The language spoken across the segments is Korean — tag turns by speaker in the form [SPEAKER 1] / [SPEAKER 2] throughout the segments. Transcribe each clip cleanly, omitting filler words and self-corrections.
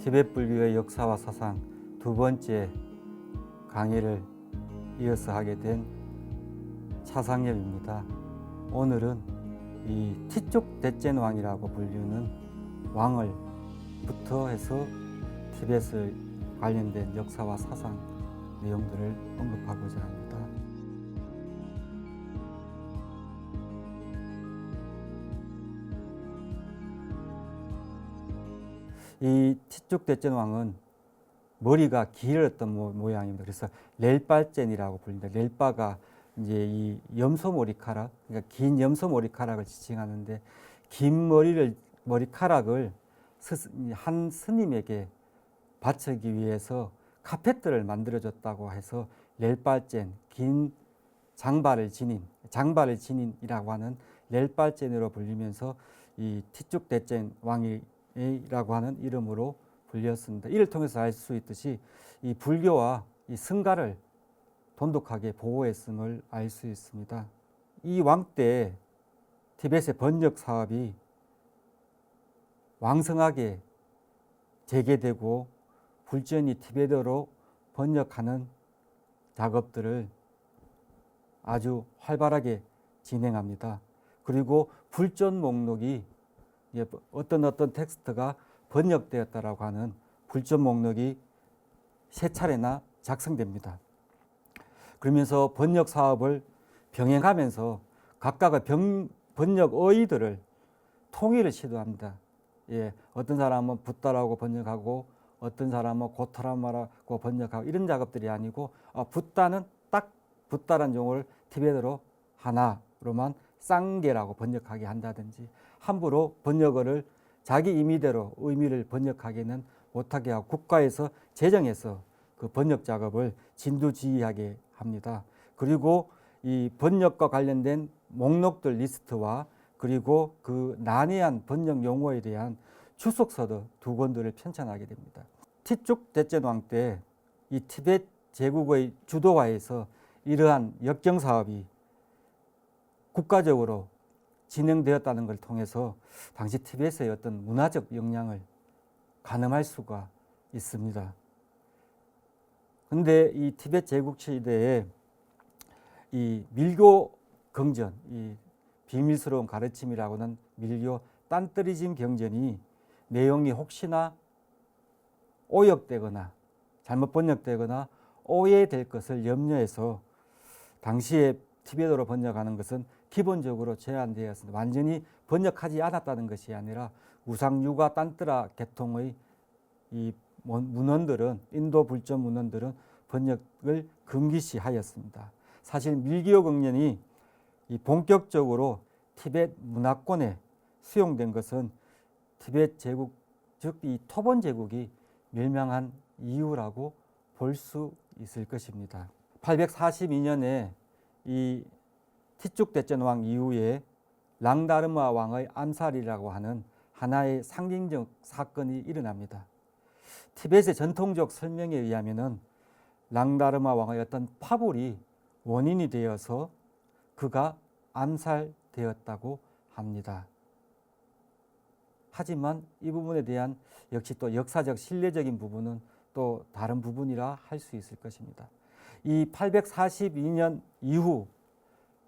[SPEAKER 1] 티베트 불교의 역사와 사상 두 번째 강의를 이어서 하게 된 차상엽입니다. 오늘은 이 티쪽 대젠 왕이라고 불리는 왕을부터 해서 티베트 관련된 역사와 사상 내용들을 언급하고자 합니다. 이 티쪽 대젠 왕은 머리가 길었던 모양입니다. 그래서 렐빨젠이라고 불립니다. 렐빠가 이제 이 염소 머리카락, 그러니까 긴 염소 머리카락을 지칭하는데, 긴 머리카락을 한 스님에게 바치기 위해서 카페트를 만들어줬다고 해서 렐빨젠, 긴 장발을 지닌이라고 하는 렐빨젠으로 불리면서 이 티쪽 대젠 왕이라고 하는 이름으로 불렸습니다. 이를 통해서 알 수 있듯이 이 불교와 이 승가를 돈독하게 보호했음을 알 수 있습니다. 이 왕 때 티베트의 번역 사업이 왕성하게 재개되고 불전이 티베트어로 번역하는 작업들을 아주 활발하게 진행합니다. 그리고 불전 목록이 어떤 텍스트가 번역되었다라고 하는 불전 목록이 3차례나 작성됩니다. 그러면서 번역 사업을 병행하면서 각각의 번역 어휘들을 통일을 시도합니다. 어떤 사람은 붓다라고 번역하고 어떤 사람은 고타라마라고 번역하고 이런 작업들이 아니고, 붓다는 딱 붓다라는 용어를 티베트어로 하나로만 쌍게라고 번역하게 한다든지, 함부로 번역어를 자기 임의대로 의미를 번역하기는 못하게 하고 국가에서 제정해서 그 번역 작업을 진두지휘하게 합니다. 그리고 이 번역과 관련된 목록들 리스트와 그리고 그 난해한 번역 용어에 대한 주석서도 2권들을 편찬하게 됩니다. 티쪽 대젠 왕 때 이 티베트 제국의 주도하에서 이러한 역경 사업이 국가적으로 진행되었다는 걸 통해서 당시 티베트의 어떤 문화적 영향을 가늠할 수가 있습니다. 그런데 이 티베트 제국 시대에 이 밀교 경전, 이 비밀스러운 가르침이라고는 밀교 딴뜨리즘 경전이 내용이 혹시나 오역되거나 잘못 번역되거나 오해될 것을 염려해서 당시에 티베트어로 번역하는 것은 기본적으로 제한되었습니다. 완전히 번역하지 않았다는 것이 아니라 우상유가 딴뜨라 계통의 이 문헌들은, 인도 불전 문헌들은 번역을 금기시하였습니다. 사실 밀교 경전이 본격적으로 티베트 문화권에 수용된 것은 티베트 제국, 즉 이 토본 제국이 멸망한 이유라고 볼 수 있을 것입니다. 842년에 이 티쪽 대젠 왕 이후에 랑다르마 왕의 암살이라고 하는 하나의 상징적 사건이 일어납니다. 티베트의 전통적 설명에 의하면은 랑다르마 왕의 어떤 파벌이 원인이 되어서 그가 암살되었다고 합니다. 하지만 이 부분에 대한 역시 또 역사적 신뢰적인 부분은 또 다른 부분이라 할 수 있을 것입니다. 이 842년 이후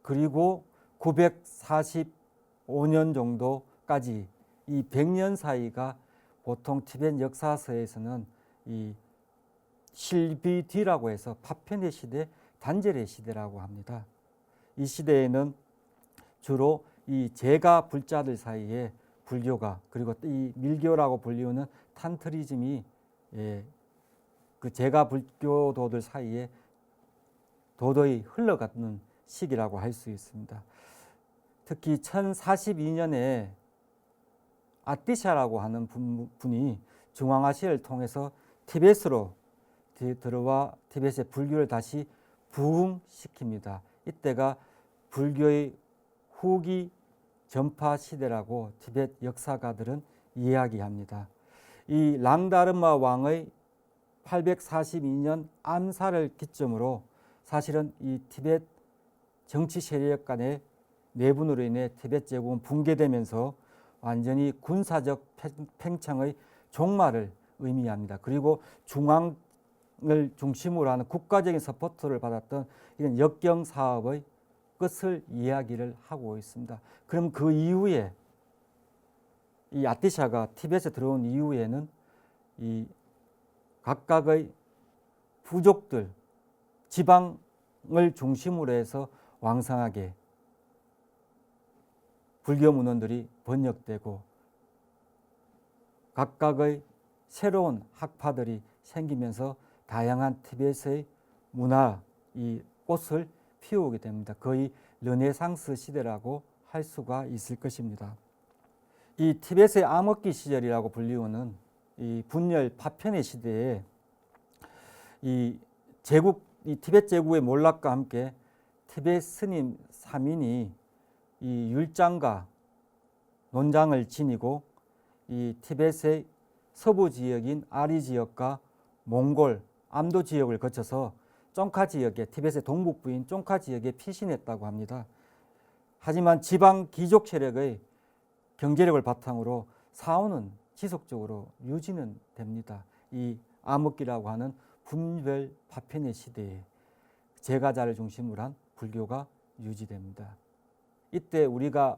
[SPEAKER 1] 그리고 945년 정도까지 이 100년 사이가 보통 티베트 역사서에서는 이 실비디라고 해서 파편의 시대, 단절의 시대라고 합니다. 이 시대에는 주로 이 제가 불자들 사이에 불교가, 그리고 이 밀교라고 불리우는 탄트리즘이 그 제가 불교도들 사이에 도도히 흘러가는 시기라고 할 수 있습니다. 특히 1042년에 아티샤라고 하는 분이 중앙아시아를 통해서 티베트로 들어와 티베트의 불교를 다시 부흥시킵니다. 이때가 불교의 후기 전파 시대라고 티베트 역사가들은 이야기합니다. 이 랑다르마 왕의 842년 암살을 기점으로 사실은 이 티베트 정치 세력 간의 내분으로 인해 티베트 제국은 붕괴되면서 완전히 군사적 팽창의 종말을 의미합니다. 그리고 중앙을 중심으로 하는 국가적인 서포트를 받았던 이런 역경 사업의 끝을 이야기를 하고 있습니다. 그럼 그 이후에 이 아티샤가 티벳에 들어온 이후에는 이 각각의 부족들, 지방을 중심으로 해서 왕성하게 불교 문헌들이 번역되고 각각의 새로운 학파들이 생기면서 다양한 티벳의 문화, 이 꽃을 피우게 됩니다. 거의 르네상스 시대라고 할 수가 있을 것입니다. 이 티벳의 암흑기 시절이라고 불리우는 이 분열 파편의 시대에 이 티벳 제국의 몰락과 함께 티벳 스님 3인이 이 율장과 논장을 지니고 이 티벳의 서부 지역인 아리 지역과 몽골, 암도 지역을 거쳐서 쫑카 지역에 티벳의 동북부인 쫑카 지역에 피신했다고 합니다. 하지만 지방 귀족 세력의 경제력을 바탕으로 사원은 지속적으로 유지는 됩니다. 이 암흑기라고 하는 분별 파편의 시대에 제가자를 중심으로 한 불교가 유지됩니다. 이때 우리가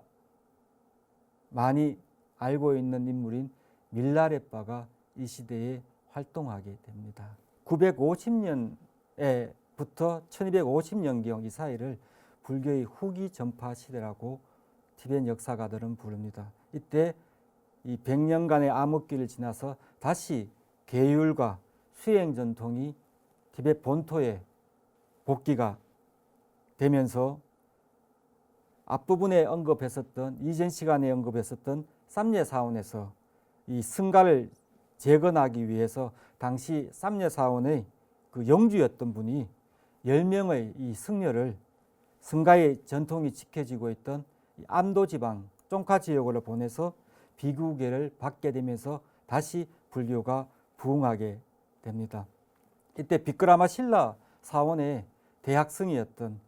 [SPEAKER 1] 많이 알고 있는 인물인 밀라레빠가 이 시대에 활동하게 됩니다. 950년부터 1250년경 이 사이를 불교의 후기 전파 시대라고 티벳 역사가들은 부릅니다. 이때 이 100년간의 암흑기를 지나서 다시 계율과 수행 전통이 티벳 본토에 복귀가 되면서 앞부분에 언급했었던 이전 시간에 언급했었던 쌈예사원에서 이 승가를 재건하기 위해서 당시 쌈예사원의 그 영주였던 분이 10명의 이 승려를 승가의 전통이 지켜지고 있던 암도 지방 쫑카 지역으로 보내서 비구계를 받게 되면서 다시 불교가 부흥하게 됩니다. 이때 비크라마 실라 사원의 대학승이었던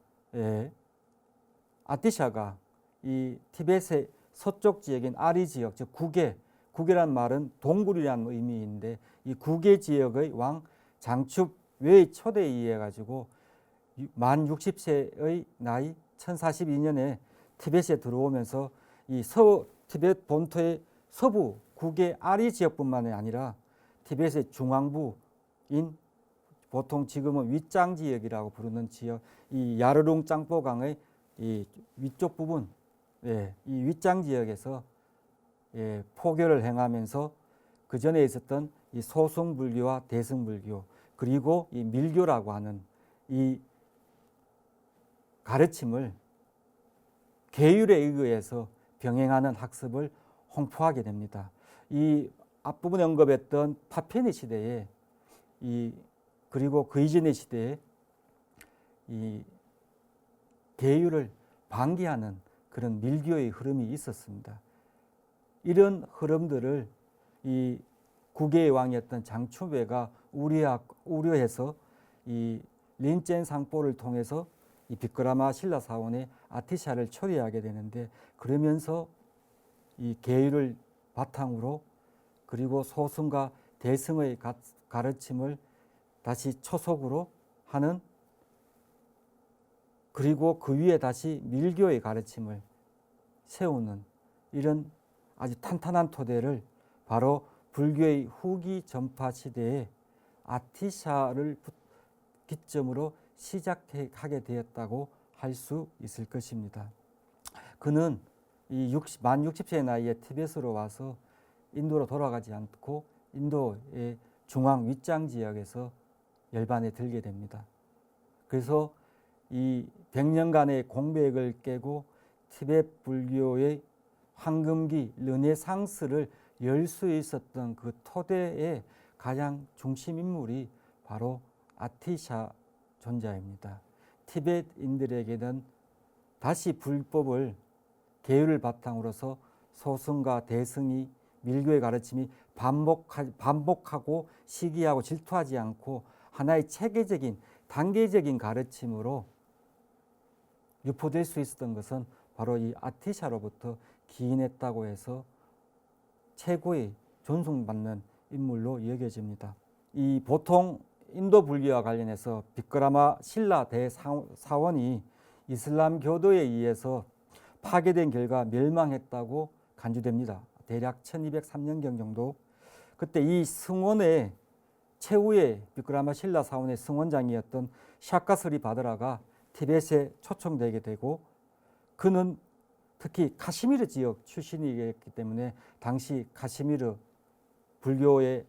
[SPEAKER 1] 아티샤가 이 티벳의 서쪽 지역인 아리 지역, 즉 구계란 말은 동굴이라는 의미인데 이 구계 지역의 왕 장축 외의 초대에 의해 가지고 만 60세의 나이 1042년에 티벳에 들어오면서 이 티벳 본토의 서부 구계 아리 지역뿐만이 아니라 티벳의 중앙부인 보통 지금은 윗장 지역이라고 부르는 지역, 이 야르룽 짱뽀강의 이 위쪽 부분, 이 윗장 지역에서 포교를 행하면서 그 전에 있었던 이 소승불교와 대승불교 그리고 이 밀교라고 하는 이 가르침을 계율에 의해서 병행하는 학습을 홍포하게 됩니다. 이 앞부분에 언급했던 파페니 시대에 그리고 그 이전의 시대에 이 계율을 방기하는 그런 밀교의 흐름이 있었습니다. 이런 흐름들을 이 구계의 왕이었던 장추베가 우려해서 이 린젠 상보를 통해서 이 비크라마 신라 사원의 아티샤를 처리하게 되는데 그러면서 이 계율을 바탕으로 그리고 소승과 대승의 가르침을 다시 초속으로 하는 그리고 그 위에 다시 밀교의 가르침을 세우는 이런 아주 탄탄한 토대를 바로 불교의 후기 전파 시대에 아티샤를 기점으로 시작하게 되었다고 할 수 있을 것입니다. 그는 만 60세의 나이에 티벳으로 와서 인도로 돌아가지 않고 인도의 중앙 윗장 지역에서 열반에 들게 됩니다. 그래서 이 100년간의 공백을 깨고 티벳 불교의 황금기 르네상스를 열 수 있었던 그 토대의 가장 중심 인물이 바로 아티샤 존자입니다. 티벳인들에게는 다시 불법을 계율을 바탕으로서 소승과 대승이 밀교의 가르침이 반복하고 시기하고 질투하지 않고 하나의 체계적인 단계적인 가르침으로 유포될 수 있었던 것은 바로 이 아티샤로부터 기인했다고 해서 최고의 존중받는 인물로 여겨집니다. 이 보통 인도 불교와 관련해서 비크라마 실라 대사원이 이슬람 교도에 의해서 파괴된 결과 멸망했다고 간주됩니다. 대략 1203년경 정도. 그때 이 승원의 최후의 비크라마 실라 사원의 승원장이었던 샤카스리 바드라가 티벳에 초청되게 되고, 그는 특히 카시미르 지역 출신이기 때문에 당시 카시미르 불교의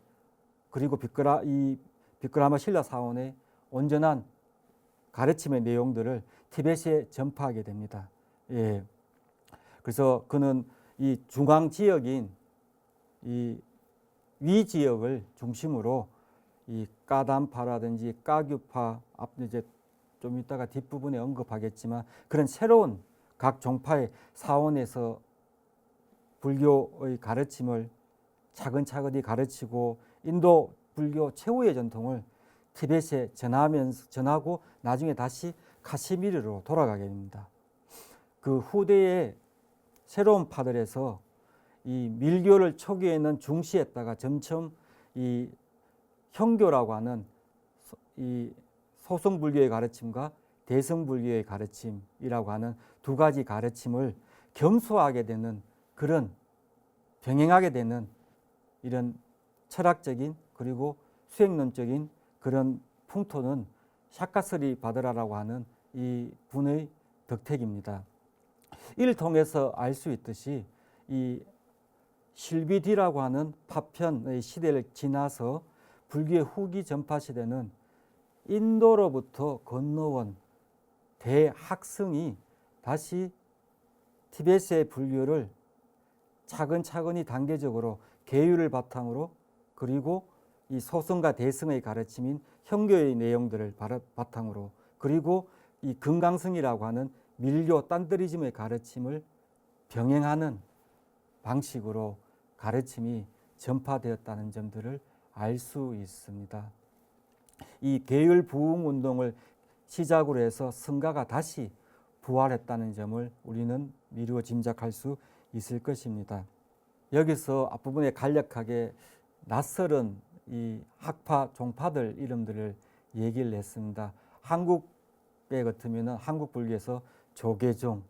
[SPEAKER 1] 그리고 비크라마 실라 사원의 온전한 가르침의 내용들을 티벳에 전파하게 됩니다. 예. 그래서 그는 이 중앙 지역인 이 위 지역을 중심으로 이 까담파라든지 까규파, 앞 이제 좀 이따가 뒷부분에 언급하겠지만 그런 새로운 각 종파의 사원에서 불교의 가르침을 차근차근히 가르치고 인도 불교 최후의 전통을 티벳에 전하고 나중에 다시 카시미르로 돌아가게 됩니다. 그 후대의 새로운 파들에서 이 밀교를 초기에는 중시했다가 점점 이 형교라고 하는 이 소승불교의 가르침과 대승불교의 가르침이라고 하는 두 가지 가르침을 겸수하게 되는, 그런 병행하게 되는 이런 철학적인 그리고 수행론적인 그런 풍토는 샤카스리 바드라라고 하는 이 분의 덕택입니다. 이를 통해서 알 수 있듯이 이 실비디라고 하는 파편의 시대를 지나서 불교의 후기 전파 시대는 인도로부터 건너온 대학승이 다시 티베트의 불교를 차근차근히 단계적으로 계율을 바탕으로, 그리고 이 소승과 대승의 가르침인 형교의 내용들을 바탕으로, 그리고 이 금강승이라고 하는 밀교 딴뜨리즘의 가르침을 병행하는 방식으로 가르침이 전파되었다는 점들을 알 수 있습니다. 이 계율 부흥 운동을 시작으로 해서 승가가 다시 부활했다는 점을 우리는 미루어 짐작할 수 있을 것입니다. 여기서 앞부분에 간략하게 낯설은 이 학파 종파들 이름들을 얘기를 했습니다. 한국에 같으면 한국 불교에서 조계종,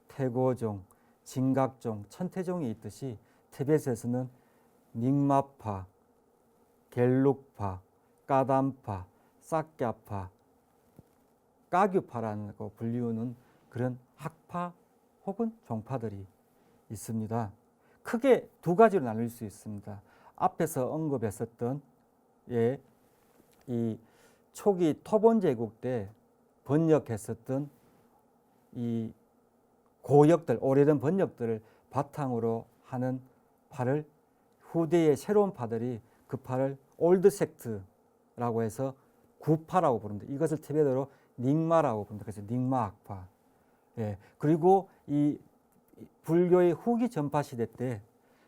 [SPEAKER 1] 태고종, 진각종, 천태종이 있듯이 티벳에서는 닉마파, 겔룩파, 까담파, 싹갸파, 까규파라는 거 불리우는 그런 학파 혹은 종파들이 있습니다. 크게 두 가지로 나눌 수 있습니다. 앞에서 언급했었던 이 초기 토본 제국 때 번역했었던 이 고역들, 오래된 번역들을 바탕으로 하는 파를 후대의 새로운 파들이 그 파를 올드 섹트라고 해서 구파라고 부릅니다. 이것을 티베트어로 닉마라고 부릅니다. 그래서 닉마 학파. 예. 그리고 이 불교의 후기 전파 시대 때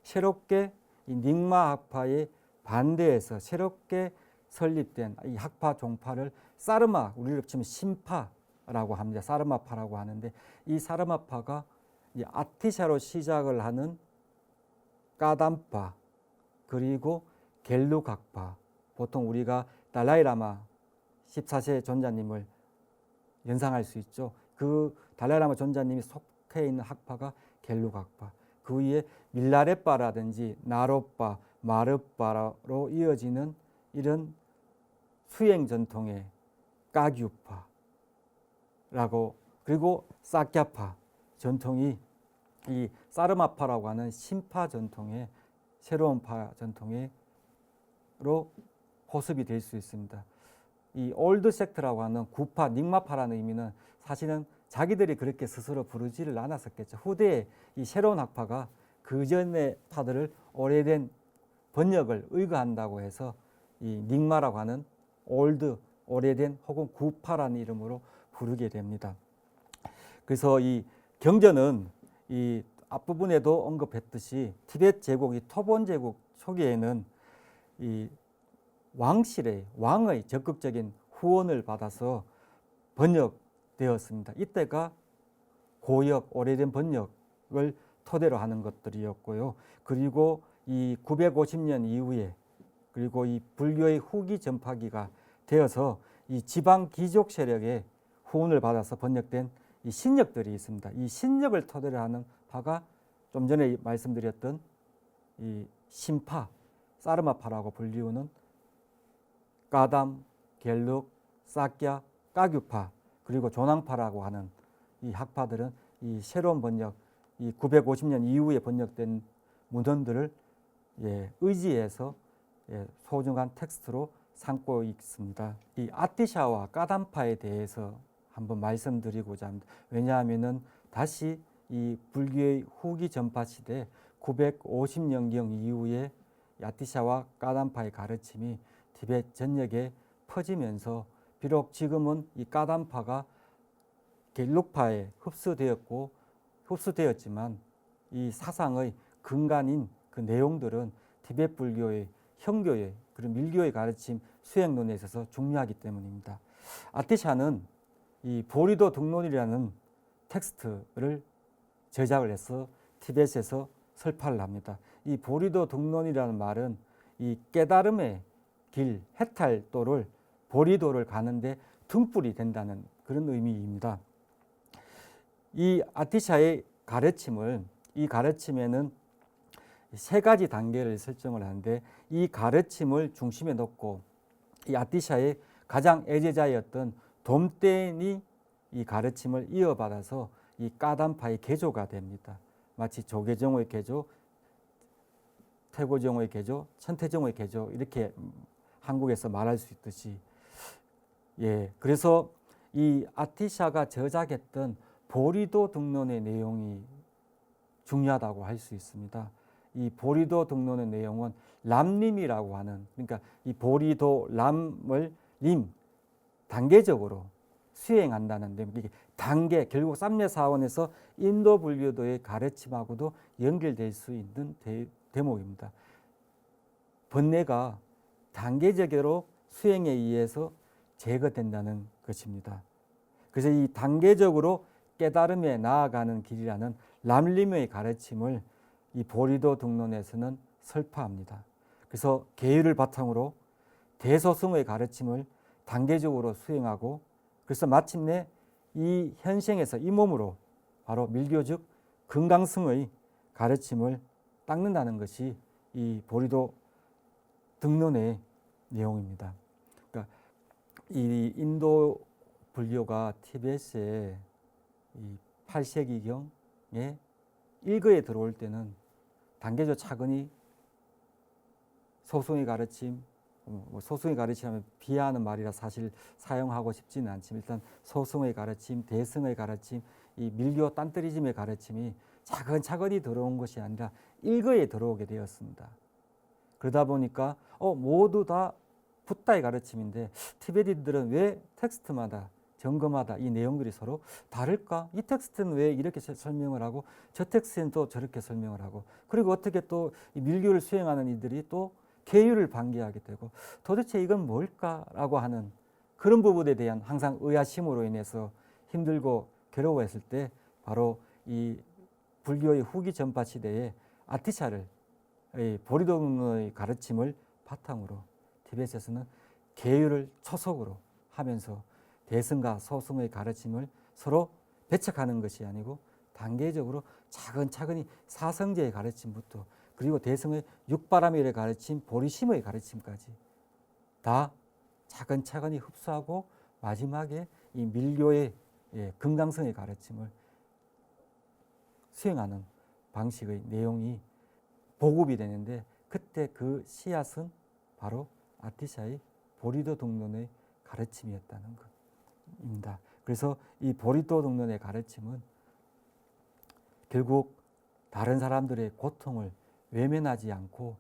[SPEAKER 1] 새롭게 이 닉마 학파에 반대해서 새롭게 설립된 이 학파 종파를 사르마, 우리로 치면 신파라고 합니다. 사르마파라고 하는데, 이 사르마파가 이 아티샤로 시작을 하는 까담파, 그리고 겔룩학파, 보통 우리가 달라이라마 14세 존자님을 연상할 수 있죠. 그 달라이라마 존자님이 속해 있는 학파가 겔룩학파, 그 위에 밀라레파라든지 나로파, 마르파로 이어지는 이런 수행 전통의 까규파라고, 그리고 싹갸파 전통이 이 사르마파라고 하는 신파 전통의 새로운 파 전통으로 호습이 될 수 있습니다. 이 올드 섹트라고 하는 구파, 닉마파라는 의미는 사실은 자기들이 그렇게 스스로 부르지를 않았었겠죠. 후대에 이 새로운 학파가 그 전의 파들을 오래된 번역을 의거한다고 해서 이 닉마라고 하는 올드, 오래된 혹은 구파라는 이름으로 부르게 됩니다. 그래서 이 경전은 이 앞부분에도 언급했듯이 티벳 제국이 토본 제국 초기에는 이 왕의 적극적인 후원을 받아서 번역되었습니다. 이때가 고역, 오래된 번역을 토대로 하는 것들이었고요. 그리고 이 950년 이후에 그리고 이 불교의 후기 전파기가 되어서 이 지방 귀족 세력의 후원을 받아서 번역된 이 신역들이 있습니다. 이 신역을 토대로 하는 파가 좀 전에 말씀드렸던 이 신파, 사르마파라고 불리우는 까담, 겔룩, 사꺄, 까규파 그리고 조낭파라고 하는 이 학파들은 이 새로운 번역, 이 950년 이후에 번역된 문헌들을 의지해서 소중한 텍스트로 삼고 있습니다. 이 아티샤와 까담파에 대해서 한번 말씀드리고자 합니다. 왜냐하면은 다시 이 불교의 후기 전파 시대 950년경 이후에 아티샤와 까담파의 가르침이 티베트 전역에 퍼지면서 비록 지금은 이 까담파가 겔룩파에 흡수되었지만 이 사상의 근간인 그 내용들은 티베트 불교의 형교의 그리고 밀교의 가르침 수행론에 있어서 중요하기 때문입니다. 아티샤는 이 보리도 등론이라는 텍스트를 제작을 해서 티베트에서 설파를 합니다. 이 보리도 등론이라는 말은 이 깨달음의 길, 해탈도를 보리도를 가는데 등불이 된다는 그런 의미입니다. 이 아티샤의 가르침을 이 가르침에는 세 가지 단계를 설정을 하는데 이 가르침을 중심에 놓고 이 아티샤의 가장 애제자였던 돔뗀이 이 가르침을 이어받아서 이 까담파의 개조가 됩니다. 마치 조계종의 개조, 태고종의 개조, 천태종의 개조 이렇게 한국에서 말할 수 있듯이 그래서 이 아티샤가 저작했던 보리도 등론의 내용이 중요하다고 할 수 있습니다. 이 보리도 등론의 내용은 람림이라고 하는 그러니까 이 보리도 람을 단계적으로 수행한다는 데 이게 단계 결국 삼례사원에서 인도 불교도의 가르침하고도 연결될 수 있는 대목입니다. 번뇌가 단계적으로 수행에 의해서 제거된다는 것입니다. 그래서 이 단계적으로 깨달음에 나아가는 길이라는 람림의 가르침을 이 보리도 등론에서는 설파합니다. 그래서 계율을 바탕으로 대소승의 가르침을 단계적으로 수행하고 그래서 마침내 이 현생에서 이 몸으로 바로 밀교즉 금강승의 가르침을 닦는다는 것이 이 보리도 등론의 내용입니다. 그러니까 이 인도 불교가 티베트에 이 8세기경에 일거에 들어올 때는 단계적 차근히 소승의 가르침, 소승의 가르침하면 비하하는 말이라 사실 사용하고 싶지는 않지만 일단 소승의 가르침, 대승의 가르침, 이 밀교 딴뜨리즘의 가르침이 차근차근히 들어온 것이 아니라 일거에 들어오게 되었습니다. 그러다 보니까 모두 다 붓다의 가르침인데 티베트인들은 왜 텍스트마다 점검하다 이 내용들이 서로 다를까? 이 텍스트는 왜 이렇게 설명을 하고 저 텍스트는 또 저렇게 설명을 하고 그리고 어떻게 또 이 밀교를 수행하는 이들이 또 계율을 방기하게 되고 도대체 이건 뭘까라고 하는 그런 부분에 대한 항상 의아심으로 인해서 힘들고 괴로워했을 때 바로 이 불교의 후기 전파 시대에 아티샤를 보리도의 가르침을 바탕으로 티베트에서는 계율을 초속으로 하면서 대승과 소승의 가르침을 서로 배척하는 것이 아니고 단계적으로 차근차근히 사성제의 가르침부터 그리고 대승의 육바라밀의 가르침, 보리심의 가르침까지 다 차근차근히 흡수하고 마지막에 이 밀교의 금강성의 가르침을 수행하는 방식의 내용이 보급이 되는데 그때 그 씨앗은 바로 아티샤의 보리도 등론의 가르침이었다는 것입니다. 그래서 이 보리도 등론의 가르침은 결국 다른 사람들의 고통을 외면하지 않고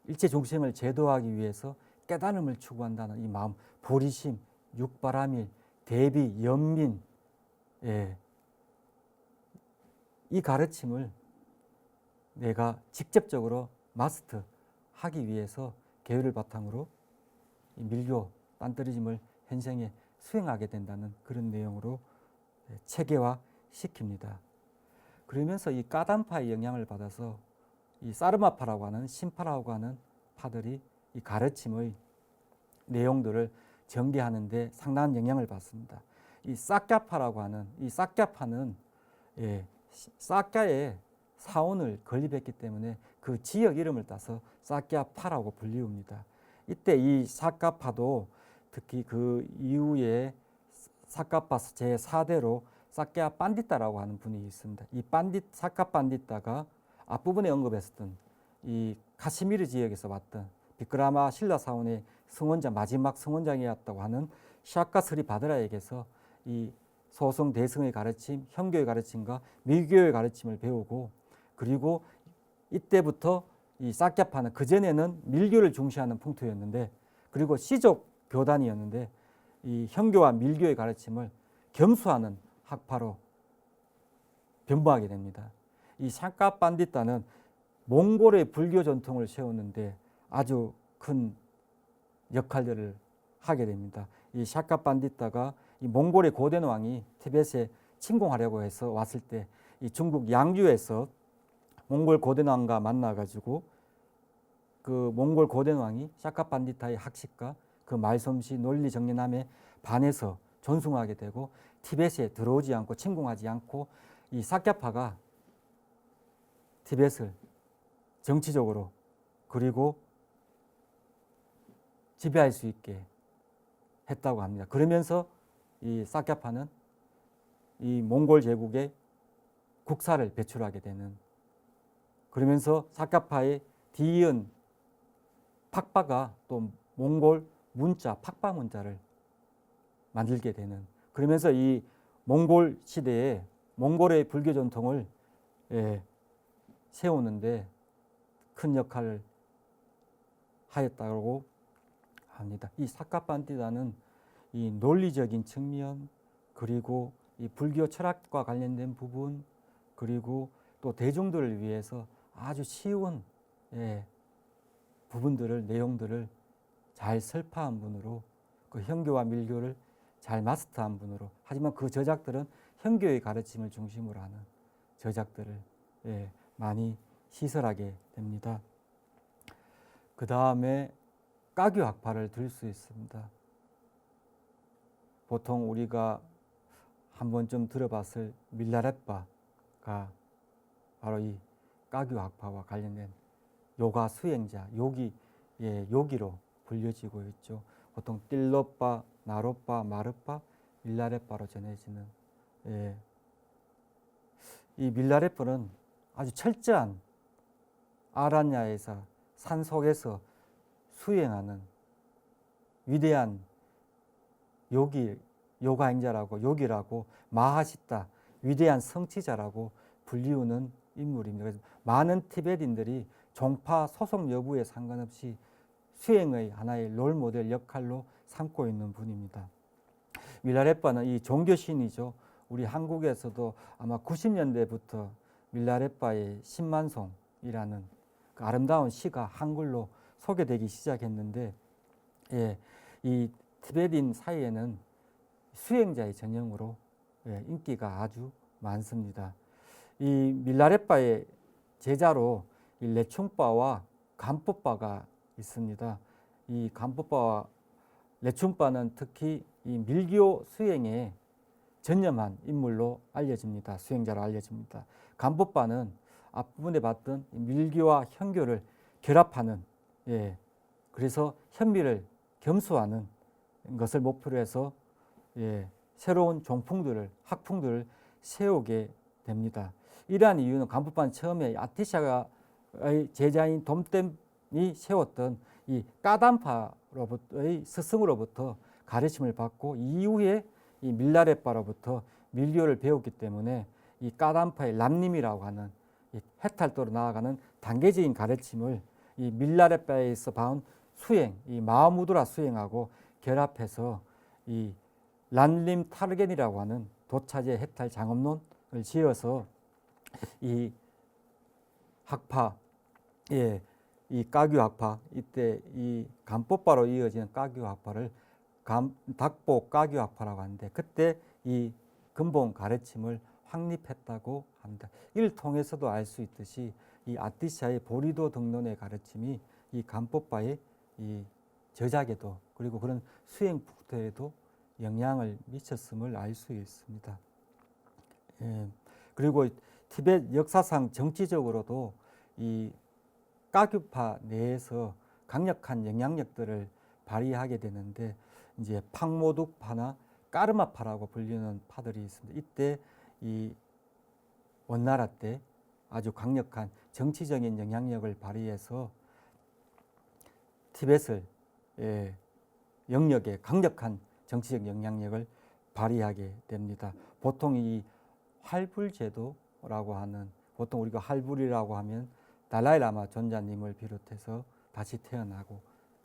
[SPEAKER 1] 일체 중생을 제도하기 위해서 깨달음을 추구한다는 이 마음, 보리심, 육바라밀, 대비, 연민, 이 가르침을 내가 직접적으로 마스터하기 위해서 계율을 바탕으로 이 밀교, 딴뜨리즘을 현생에 수행하게 된다는 그런 내용으로 체계화시킵니다. 그러면서 이 까담파의 영향을 받아서 이 사르마파라고 하는 신파라고 하는 파들이 이 가르침의 내용들을 전개하는 데 상당한 영향을 받습니다. 이 싹갸파라고 하는 이 싹갸파는 싹갸의 사원을 건립했기 때문에 그 지역 이름을 따서 싹갸파라고 불리웁니다. 이때 이 싹갸파도 특히 그 이후에 싹갸파 제4대로 싹갸 판디따라고 하는 분이 있습니다. 이 싹갸 판디따가 앞부분에 언급했었던 이 카시미르 지역에서 왔던 비크라마 실라 사원의 성원장, 마지막 성원장이었다고 하는 샤카 스리 바드라에게서 이 소성 대성의 가르침, 현교의 가르침과 밀교의 가르침을 배우고, 그리고 이때부터 이 싹갸파는 그전에는 밀교를 중시하는 풍토였는데, 그리고 시족 교단이었는데 이 현교와 밀교의 가르침을 겸수하는 학파로 변모하게 됩니다. 이 샤카 판디따는 몽골의 불교 전통을 세우는데 아주 큰 역할들을 하게 됩니다. 이 샤카 판디따가 이 몽골의 고된 왕이 티벳에 침공하려고 해서 왔을 때 이 중국 양주에서 몽골 고된 왕과 만나가지고 그 몽골 고된 왕이 샤카 판디따의 학식과 그 말솜씨, 논리 정연함에 반해서 존숭하게 되고 티벳에 들어오지 않고 침공하지 않고 이 싹갸파가 티벳을 정치적으로 그리고 지배할 수 있게 했다고 합니다. 그러면서 이 싹갸파는 이 몽골 제국의 국사를 배출하게 되는, 그러면서 싹갸파의 뒤이은 팍바가 또 몽골 문자, 팍바 문자를 만들게 되는, 그러면서 이 몽골 시대에 몽골의 불교 전통을 세우는데 큰 역할을 하였다고 합니다. 이 싹갸 판디따는 이 논리적인 측면, 그리고 이 불교 철학과 관련된 부분, 그리고 또 대중들을 위해서 아주 쉬운 부분들을, 내용들을 잘 설파한 분으로, 그 현교와 밀교를 잘 마스터한 분으로, 하지만 그 저작들은 현교의 가르침을 중심으로 하는 저작들을 많이 시설하게 됩니다. 그 다음에 까규 학파를 들 수 있습니다. 보통 우리가 한 번쯤 들어봤을 밀라레빠가 바로 이 까규 학파와 관련된 요가 수행자, 요기로 불려지고 있죠. 보통 띨로빠, 나로빠, 마르빠, 밀라레빠로 전해지는 이 밀라레빠는 아주 철저한 아란야에서 산 속에서 수행하는 위대한 요가행자라고, 요기라고, 마하시타, 위대한 성취자라고 불리우는 인물입니다. 그래서 많은 티베트인들이 종파 소속 여부에 상관없이 수행의 하나의 롤모델 역할로 삼고 있는 분입니다. 밀라레빠는 이 종교신이죠. 우리 한국에서도 아마 90년대부터 밀라레빠의 신만송이라는 그 아름다운 시가 한글로 소개되기 시작했는데, 이 티베트인 사이에는 수행자의 전형으로 인기가 아주 많습니다. 이 밀라레빠의 제자로 이 레충빠와 간뽀빠가 있습니다. 이 간뽀빠와 레충빠는 특히 이 밀교 수행에 전념한 인물로 알려집니다. 수행자로 알려집니다. 간뽀빠는 앞부분에 봤던 밀교와 현교를 결합하는, 그래서 현미를 겸수하는 것을 목표로 해서 새로운 종풍들을, 학풍들을 세우게 됩니다. 이러한 이유는 간뽀빠는 처음에 아티샤의 제자인 돔댐이 세웠던 이 까담파로부터의 스승으로부터 가르침을 받고 이후에 이 밀라레빠로부터 밀교를 배웠기 때문에 이 까담파의 람님이라고 하는 이 해탈도로 나아가는 단계적인 가르침을 이 밀라레빠에서 봐온 수행, 이 마하무드라 수행하고 결합해서 이 란림 타르겐이라고 하는 도차제 해탈 장엄론을 지어서 이 학파, 이 까규 학파, 이때 이 간뽀빠로 이어지는 까규 학파를 닥보 까규 학파라고 하는데, 그때 이 근본 가르침을 확립했다고 합니다. 이를 통해서도 알 수 있듯이 이 아티샤의 보리도 등론의 가르침이 이 간뽀빠의 이 저작에도 그리고 그런 수행 풍토에도 영향을 미쳤음을 알 수 있습니다. 예. 그리고 티벳 역사상 정치적으로도 이 까규파 내에서 강력한 영향력들을 발휘하게 되는데 이제 팡모둑파나 까르마파라고 불리는 파들이 있습니다. 이때 이 원나라 때 아주 강력한 정치적인 영향력을 발휘해서 티벳을 영역에 강력한 정치적 영향력을 발휘하게 됩니다. 보통 이 활불제도라고 하는, 보통 우리가 활불이라고 하면 달라이라마 존자님을 비롯해서 다시 태어나고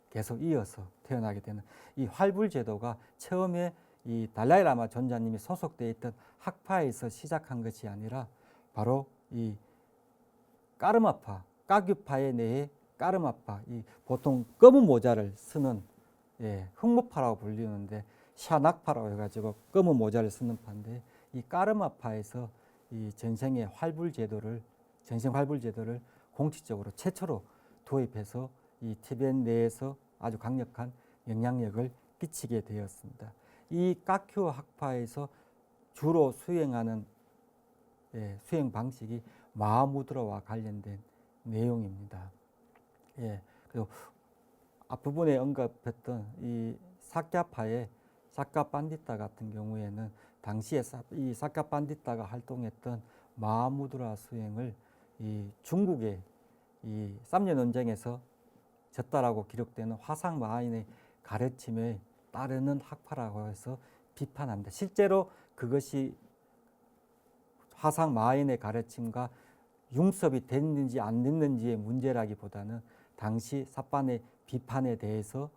[SPEAKER 1] 계속 이어서 태어나게 되는 이 활불제도가 처음에 이 달라이라마 존자님이 소속되어 있던 학파에서 시작한 것이 아니라 바로 이 까르마파, 까규파의 내에 까르마파, 이 보통 검은 모자를 쓰는 흑모파라고 불리는데 샤낙파라고 해가지고 검은 모자를 쓰는 파인데 이 까르마파에서 이 전생 활불제도를 공식적으로 최초로 도입해서 이 티벳 내에서 아주 강력한 영향력을 끼치게 되었습니다. 이 까큐 학파에서 주로 수행하는 수행 방식이 마하무드라와 관련된 내용입니다. 그리고 앞부분에 언급했던 이 사캬파의 사카반디타 같은 경우에는 당시에 이 사카반디타가 활동했던 마하무드라 수행을 이 중국의 이 쌈년 논쟁에서 졌다라고 기록되는 화상 마하인의 가르침에 따르는 학파라고 해서 비판합니다. 실제로 그것이 화상 마하인의 가르침과 융섭이 됐는지 안 됐는지의 문제라기보다는 당시 삿반의 비판에 대해서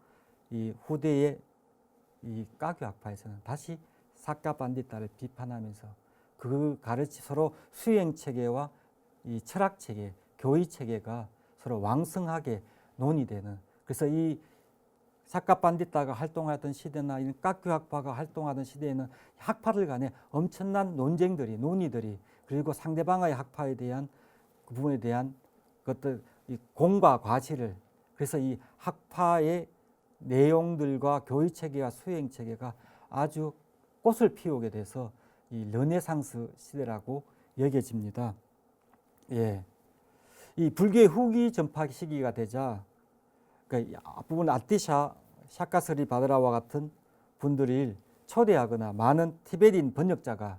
[SPEAKER 1] 이 후대의 이 까규 학파에서는 다시 사카반디타를 비판하면서 그 가르치 서로 수행 체계와 이 철학 체계, 교의 체계가 서로 왕성하게 논의되는, 그래서 이 사카반디타가 활동하던 시대나 이 까규 학파가 활동하던 시대에는 학파들 간에 엄청난 논쟁들이, 논의들이, 그리고 상대방의 학파에 대한 그 부분에 대한 것들, 이 공과 과실을, 그래서 이 학파의 내용들과 교의 체계와 수행 체계가 아주 꽃을 피우게 돼서 이 르네상스 시대라고 여겨집니다. 이 불교의 후기 전파 시기가 되자 그러니까 앞부분 아티샤, 샤카스리 바드라와 같은 분들을 초대하거나 많은 티베린 번역자가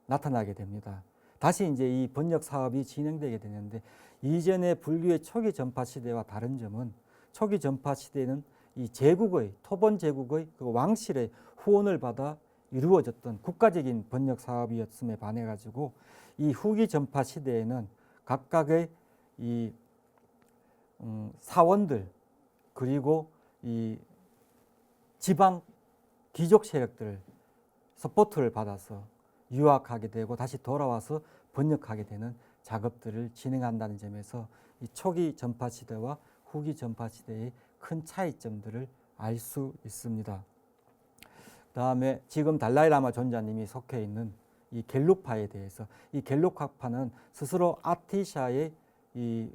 [SPEAKER 1] 나타나게 됩니다. 다시 이제 이 번역 사업이 진행되게 되는데 이전의 불교의 초기 전파 시대와 다른 점은 초기 전파 시대는 이 제국의 토본 제국의 그 왕실의 후원을 받아 이루어졌던 국가적인 번역 사업이었음에 반해 가지고 이 후기 전파 시대에는 각각의 이 사원들 그리고 이 지방 귀족 세력들 서포트를 받아서 유학하게 되고 다시 돌아와서 번역하게 되는 작업들을 진행한다는 점에서 이 초기 전파 시대와 후기 전파 시대의 큰 차이점들을 알 수 있습니다. 그다음에 지금 달라이라마 존자님이 속해 있는 이 겔룩파에 대해서, 이 겔룩학파는 스스로 아티샤의 이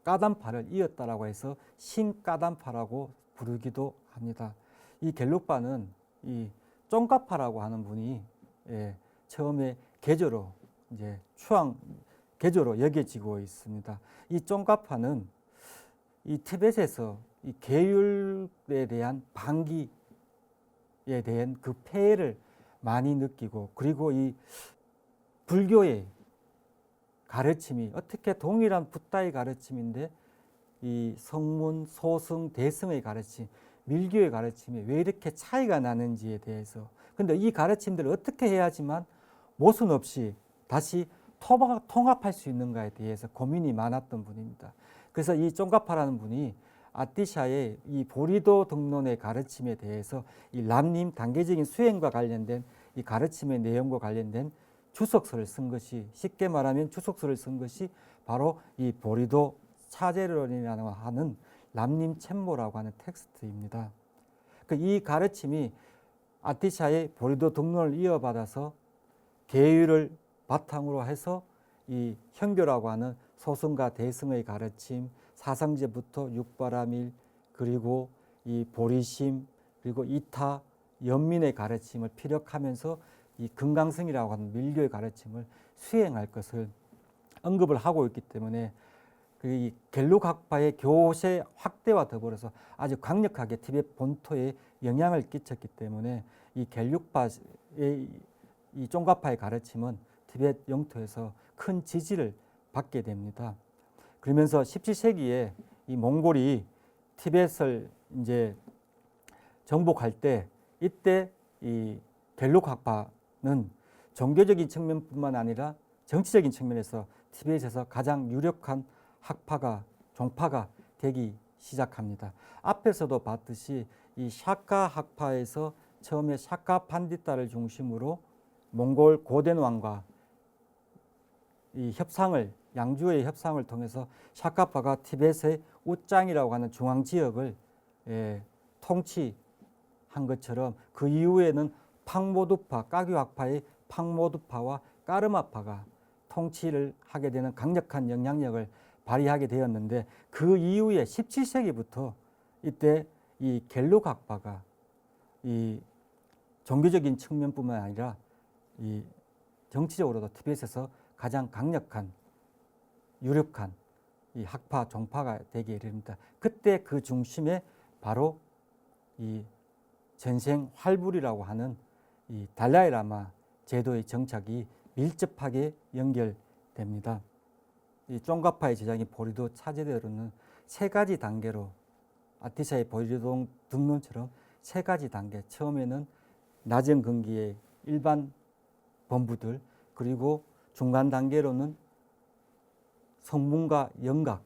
[SPEAKER 1] 까담파를 이었다라고 해서 신까담파라고 부르기도 합니다. 이 겔룩파는 이 쫑가파라고 하는 분이 처음에 계조로 이제 계조로 여겨지고 있습니다. 이 쫑가파는 이 티벳에서 이 계율에 대한 반기에 대한 그 폐해를 많이 느끼고, 그리고 이 불교의 가르침이 어떻게 동일한 붓다의 가르침인데 이 성문, 소승, 대승의 가르침, 밀교의 가르침이 왜 이렇게 차이가 나는지에 대해서, 근데 이 가르침들을 어떻게 해야지만 모순 없이 다시 통합할 수 있는가에 대해서 고민이 많았던 분입니다. 그래서 이 쫑가파라는 분이 아티샤의 이 보리도 등론의 가르침에 대해서 이 람님 단계적인 수행과 관련된 이 가르침의 내용과 관련된 주석서를 쓴 것이, 쉽게 말하면 주석서를 쓴 것이 바로 이 보리도 차제론이라고 하는 람님 챔모라고 하는 텍스트입니다. 이 가르침이 아티샤의 보리도 등론을 이어받아서 계율을 바탕으로 해서 이 현교라고 하는 소승과 대승의 가르침, 사상제부터 육바라밀, 그리고 이 보리심, 그리고 이타, 연민의 가르침을 피력하면서 이 금강성이라고 하는 밀교의 가르침을 수행할 것을 언급을 하고 있기 때문에 이 갤룩학파의 교세 확대와 더불어서 아주 강력하게 티벳 본토에 영향을 끼쳤기 때문에 이 갤룩파의 이 쫑가파의 가르침은 티벳 영토에서 큰 지지를 받게 됩니다. 그러면서 17세기에 이 몽골이 티벳을 이제 정복할 때 이때 이 갤룩학파는 종교적인 측면뿐만 아니라 정치적인 측면에서 티벳에서 가장 유력한 학파가 종파가 되기 시작합니다. 앞에서도 봤듯이 이 샤카 학파에서 처음에 샤카 판디타를 중심으로 몽골 고된 왕과 이 협상을 양주의 협상을 통해서 샤카파가 티벳의 우짱이라고 하는 중앙 지역을 통치한 것처럼 그 이후에는 팡모두파 까규학파의 팡모두파와 까르마파가 통치를 하게 되는 강력한 영향력을 발휘하게 되었는데 그 이후에 17세기부터 이때 이 갤룩학파가 이 종교적인 측면뿐만 아니라 이 정치적으로도 티벳에서 가장 강력한 유력한 이 학파 종파가 되게 이릅니다. 그때 그 중심에 바로 이 전생 활불이라고 하는 이 달라이라마 제도의 정착이 밀접하게 연결됩니다. 이 쫑가파의 제자인 보리도 차제대로는 세 가지 단계로 아티샤의 보리동 등론처럼 세 가지 단계, 처음에는 낮은 근기의 일반 범부들, 그리고 중간 단계로는 성문과 영각,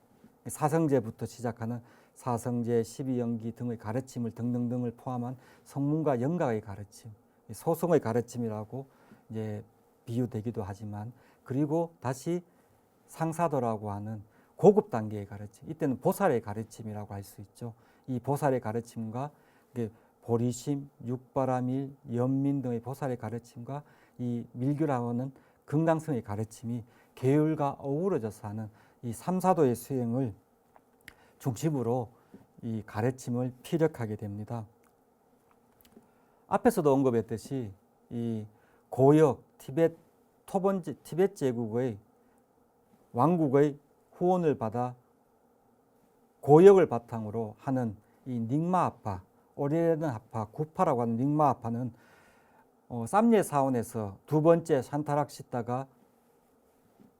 [SPEAKER 1] 사성제부터 시작하는 사성제, 12연기 등의 가르침을 등등등을 포함한 성문과 영각의 가르침, 소성의 가르침이라고 이제 비유되기도 하지만, 그리고 다시 상사도라고 하는 고급 단계의 가르침, 이때는 보살의 가르침이라고 할 수 있죠. 이 보살의 가르침과 보리심, 육바라밀, 연민 등의 보살의 가르침과 이 밀교라고 하는 금강성의 가르침이 계율과 어우러져서 하는 이 삼사도의 수행을 중심으로 이 가르침을 피력하게 됩니다. 앞에서도 언급했듯이 이 고역 티벳 토번제 티벳 제국의 왕국의 후원을 받아 고역을 바탕으로 하는 이 닉마하파, 오래된 하파, 구파라고 하는 닉마하파는 쌈예 사원에서 두 번째 산타락시다가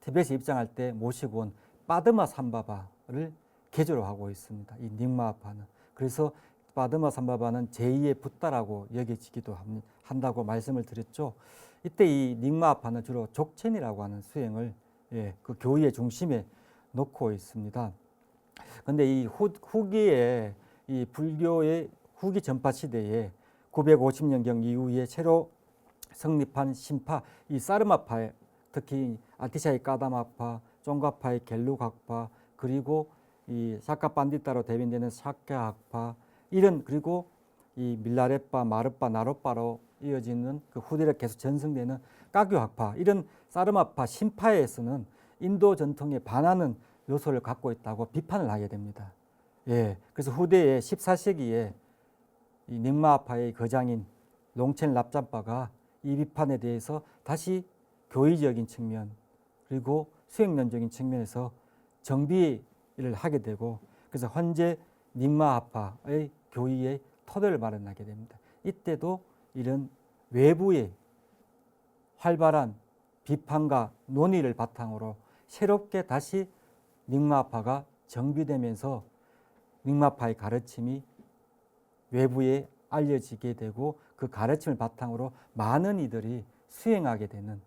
[SPEAKER 1] 티벳에 입장할 때 모시고 온 빠드마 삼바바를 계조로 하고 있습니다. 이 닉마하파는. 그래서 빠드마 삼바바는 제2의 붓다라고 여겨지기도 한다고 말씀을 드렸죠. 이때 이 닉마하파는 주로 족첸이라고 하는 수행을 그 교의의 중심에 놓고 있습니다. 그런데 이 후기에 이 불교의 후기 전파 시대에 950년경 이후에 새로 성립한 신파, 이 사르마파, 특히 아티샤의 까다마파, 쫑가파의 갤룩학파, 그리고 이 샤카반디타로 대변되는 샤카학파, 이런, 그리고 이 밀라레파, 마르파, 나로파로 이어지는 그 후대로 계속 전승되는 까규학파, 이런 사르마파 신파에서는 인도 전통에 반하는 요소를 갖고 있다고 비판을 하게 됩니다. 그래서 후대에 14세기에 이 닉마하파의 거장인 롱첸 랍잠바가 이 비판에 대해서 다시 교의적인 측면, 그리고 수행론적인 측면에서 정비를 하게 되고, 그래서 현재 닉마하파의 교의의 토대를 마련하게 됩니다. 이때도 이런 외부의 활발한 비판과 논의를 바탕으로 새롭게 다시 닉마하파가 정비되면서 닉마하파의 가르침이 외부에 알려지게 되고, 그 가르침을 바탕으로 많은 이들이 수행하게 되는,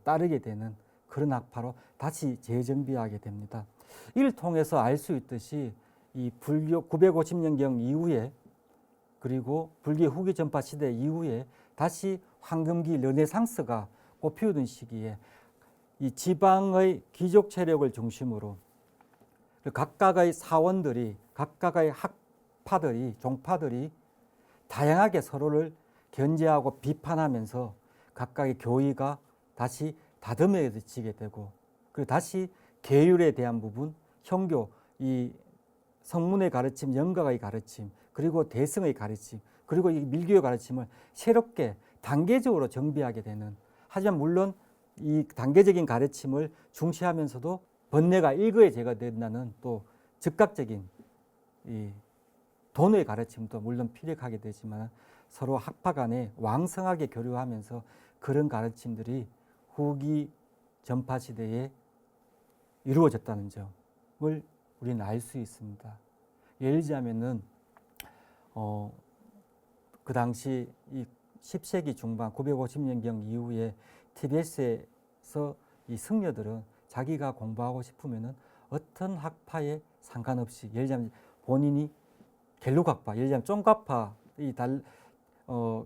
[SPEAKER 1] 따르게 되는 그런 학파로 다시 재정비하게 됩니다. 이를 통해서 알 수 있듯이 이 불교 950년경 이후에, 그리고 불교 후기 전파 시대 이후에 다시 황금기 르네상스가 꽃피우던 시기에 이 지방의 귀족 세력을 중심으로 각각의 사원들이, 각각의 학파들이, 종파들이 다양하게 서로를 견제하고 비판하면서 각각의 교의가 다시 다듬어지게 되고, 그리고 다시 계율에 대한 부분, 형교, 이 성문의 가르침, 영가의 가르침, 그리고 대승의 가르침, 그리고 이 밀교의 가르침을 새롭게 단계적으로 정비하게 되는, 하지만 물론 이 단계적인 가르침을 중시하면서도 번뇌가 일거에 제거된다는 또 즉각적인 이 돈의 가르침도 물론 필요하게 되지만 서로 학파 간에 왕성하게 교류하면서 그런 가르침들이 후기 전파 시대에 이루어졌다는 점을 우리는 알 수 있습니다. 예를 들자면은 그 당시 이 10세기 중반 950년경 이후에 TBS에서 이 승려들은 자기가 공부하고 싶으면은 어떤 학파에 상관없이, 예를 들자면 본인이 갤록학파, 예를 들자면 쫑가파,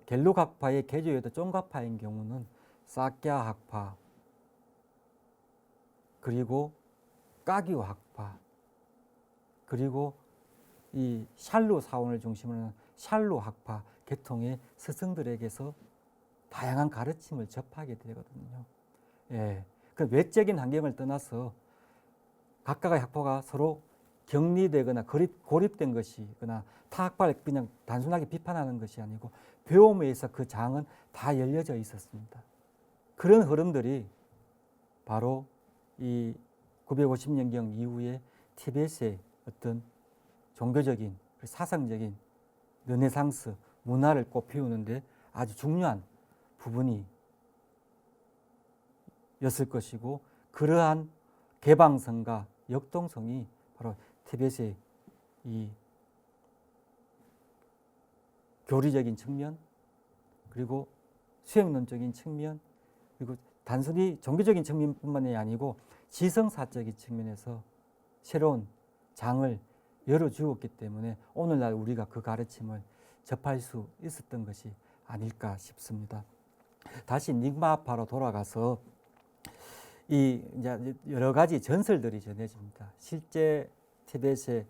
[SPEAKER 1] 갤록학파의 개조였던 쫑가파인 경우는 사꺄 학파, 그리고 까규 학파, 그리고 이 샬로 사원을 중심으로 하는 샬로 학파 계통의 스승들에게서 다양한 가르침을 접하게 되거든요. 예, 그 외적인 환경을 떠나서 각각의 학파가 서로 격리되거나 고립된 것이거나 타 학파를 그냥 단순하게 비판하는 것이 아니고 배움에 의해서 그 장은 다 열려져 있었습니다. 그런 흐름들이 바로 이 950년경 이후에 TBS의 어떤 종교적인, 사상적인 르네상스 문화를 꽃피우는데 아주 중요한 부분이 였을 것이고, 그러한 개방성과 역동성이 바로 TBS의 이 교리적인 측면, 그리고 수행론적인 측면, 그리고 단순히 종교적인 측면뿐만이 아니고 지성사적인 측면에서 새로운 장을 열어주었기 때문에 오늘날 우리가 그 가르침을 접할 수 있었던 것이 아닐까 싶습니다. 다시 닉마파로 돌아가서 이 이제 여러 가지 전설들이 전해집니다. 실제 티벳에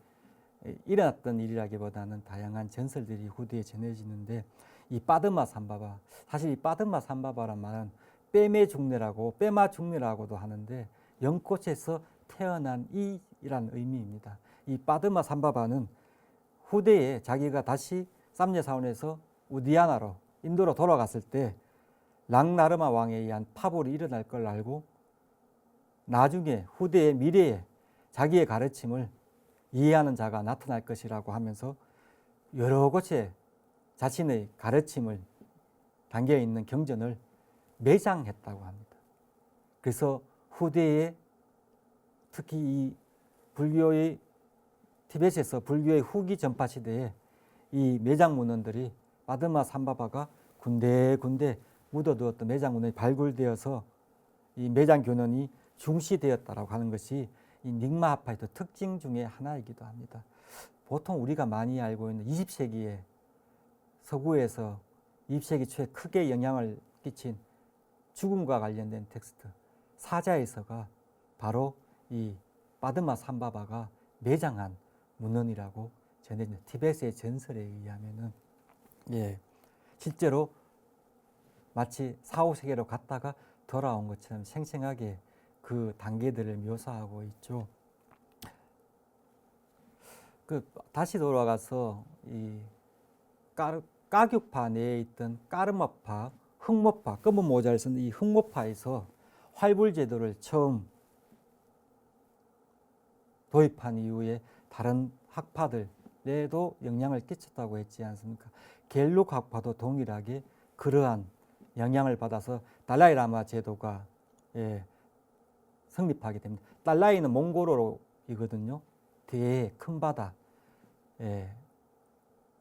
[SPEAKER 1] 일어났던 일이라기보다는 다양한 전설들이 후대에 전해지는데, 이 빠드마 삼바바, 사실 이 빠드마 삼바바란 말은 뺨의 중뇌라고, 뺨아 중뇌라고도 하는데 연꽃에서 태어난 이란 의미입니다. 이 빠드마 삼바바는 후대에 자기가 다시 쌈예사원에서 우디아나로, 인도로 돌아갔을 때 랑나르마 왕에 의한 파벌이 일어날 걸 알고 나중에 후대의 미래에 자기의 가르침을 이해하는 자가 나타날 것이라고 하면서 여러 곳에 자신의 가르침을 담겨 있는 경전을 매장했다고 합니다. 그래서 후대에 특히 이 불교의 티벳에서 불교의 후기 전파 시대에 이 매장 문헌들이 빠드마 삼바바가 군데군데 묻어두었던 매장 문헌이 발굴되어서 이 매장 교론이 중시되었다라고 하는 것이 이 닉마하파의 특징 중에 하나이기도 합니다. 보통 우리가 많이 알고 있는 20세기에 서구에서 20세기 초에 크게 영향을 끼친 죽음과 관련된 텍스트 사자에서가 바로 이 빠드마 삼바바가 매장한 문헌이라고 전해집니다. 티벳의 전설에 의하면은 실제로 마치 4, 5세기로 갔다가 돌아온 것처럼 생생하게 그 단계들을 묘사하고 있죠. 다시 돌아가서 이 까격파 내에 있던 까르마파, 흑모파, 검은 모자를 쓴 이 흑모파에서 활불제도를 처음 도입한 이후에 다른 학파들에도 영향을 끼쳤다고 했지 않습니까? 갤록 학파도 동일하게 그러한 영향을 받아서 달라이라마 제도가 성립하게 됩니다. 달라이는 몽골어이거든요. 대해 큰 바다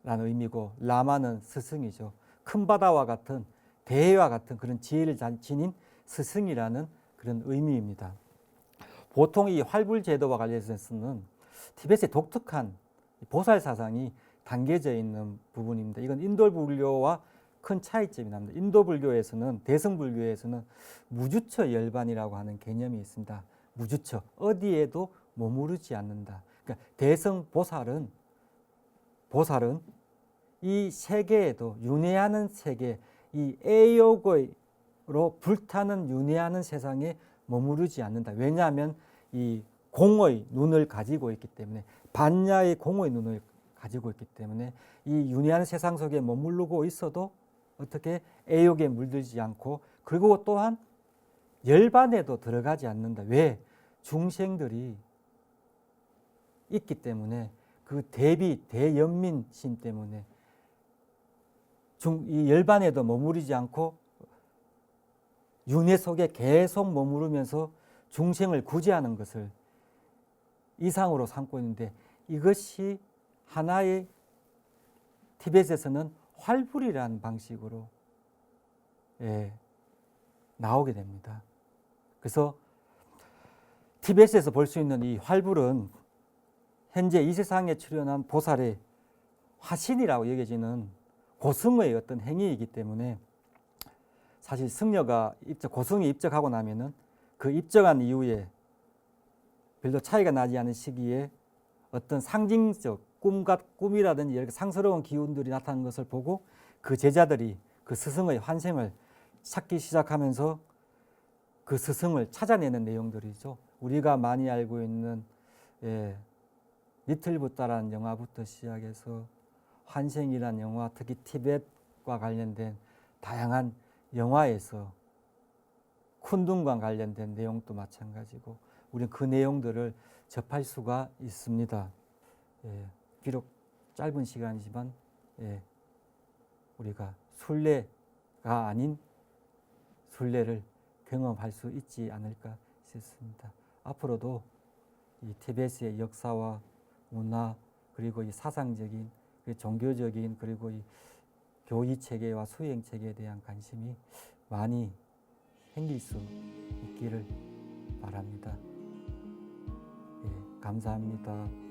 [SPEAKER 1] 라는 의미고, 라마는 스승이죠. 큰 바다와 같은, 대해와 같은 그런 지혜를 지닌 스승이라는 그런 의미입니다. 보통 이 활불제도와 관련해서는 티벳의 독특한 보살 사상이 담겨져 있는 부분입니다. 이건 인도 불교와 큰 차이점이 납니다. 인도 불교에서는, 대승 불교에서는 무주처 열반이라고 하는 개념이 있습니다. 무주처, 어디에도 머무르지 않는다. 그러니까 대승 보살은 이 세계에도, 윤회하는 세계, 이 애욕으로 불타는 윤회하는 세상에 머무르지 않는다. 왜냐하면 이 공의 눈을 가지고 있기 때문에, 반야의 공의 눈을 가지고 있기 때문에 이 윤회한 세상 속에 머무르고 있어도 어떻게 애욕에 물들지 않고, 그리고 또한 열반에도 들어가지 않는다. 왜? 중생들이 있기 때문에, 그 대비 대연민심 때문에 이 열반에도 머무르지 않고 윤회 속에 계속 머무르면서 중생을 구제하는 것을 이상으로 삼고 있는데, 이것이 하나의 티벳에서는 활불이라는 방식으로 나오게 됩니다. 그래서 티벳에서 볼 수 있는 이 활불은 현재 이 세상에 출현한 보살의 화신이라고 여겨지는 고승의 어떤 행위이기 때문에, 사실 승려가 고승이 입적하고 나면은 그 입적한 이후에 별로 차이가 나지 않은 시기에 어떤 상징적 꿈이라든지 이렇게 상스러운 기운들이 나타나는 것을 보고 그 제자들이 그 스승의 환생을 찾기 시작하면서 그 스승을 찾아내는 내용들이죠. 우리가 많이 알고 있는 리틀 부다라는 영화부터 시작해서 환생이라는 영화, 특히 티벳과 관련된 다양한 영화에서 쿤둔과 관련된 내용도 마찬가지고 우리는 그 내용들을 접할 수가 있습니다. 비록 짧은 시간이지만 우리가 순례가 아닌 순례를 경험할 수 있지 않을까 싶습니다. 앞으로도 이 티벳의 역사와 문화, 그리고 이 사상적인, 종교적인, 그리고 이 교의 체계와 수행 체계에 대한 관심이 많이 생길 수 있기를 바랍니다. 감사합니다.